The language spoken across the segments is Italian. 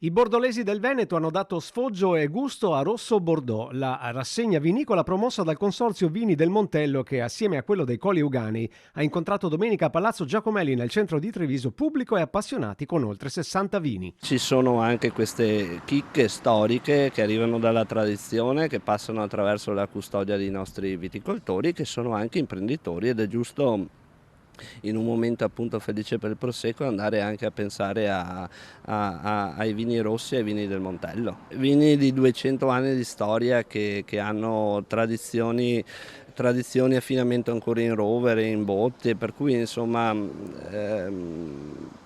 I bordolesi del Veneto hanno dato sfoggio e gusto a Rosso Bordeaux, la rassegna vinicola promossa dal Consorzio Vini del Montello che, assieme a quello dei Colli Euganei, ha incontrato domenica a Palazzo Giacomelli nel centro di Treviso pubblico e appassionati con oltre 60 vini. Ci sono anche queste chicche storiche che arrivano dalla tradizione, che passano attraverso la custodia dei nostri viticoltori, che sono anche imprenditori, ed è giusto in un momento appunto felice per il Prosecco andare anche a pensare ai vini rossi e ai vini del Montello. Vini di 200 anni di storia che hanno tradizioni, affinamento ancora in rovere, in botte, per cui insomma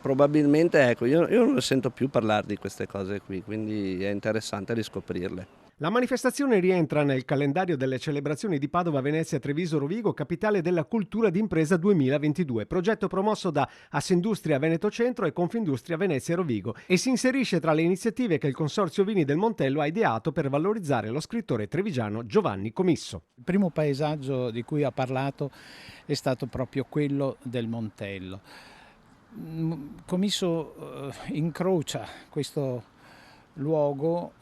probabilmente ecco, io non sento più parlare di queste cose qui, quindi è interessante riscoprirle. La manifestazione rientra nel calendario delle celebrazioni di Padova, Venezia, Treviso, Rovigo, capitale della cultura d'impresa 2022, progetto promosso da Assindustria Veneto Centro e Confindustria Venezia Rovigo, e si inserisce tra le iniziative che il Consorzio Vini del Montello ha ideato per valorizzare lo scrittore trevigiano Giovanni Comisso. Il primo paesaggio di cui ha parlato è stato proprio quello del Montello. Comisso incrocia questo luogo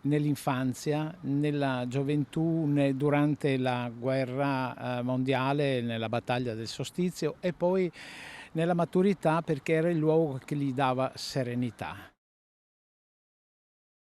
nell'infanzia, nella gioventù, durante la guerra mondiale, nella battaglia del Solstizio, e poi nella maturità, perché era il luogo che gli dava serenità.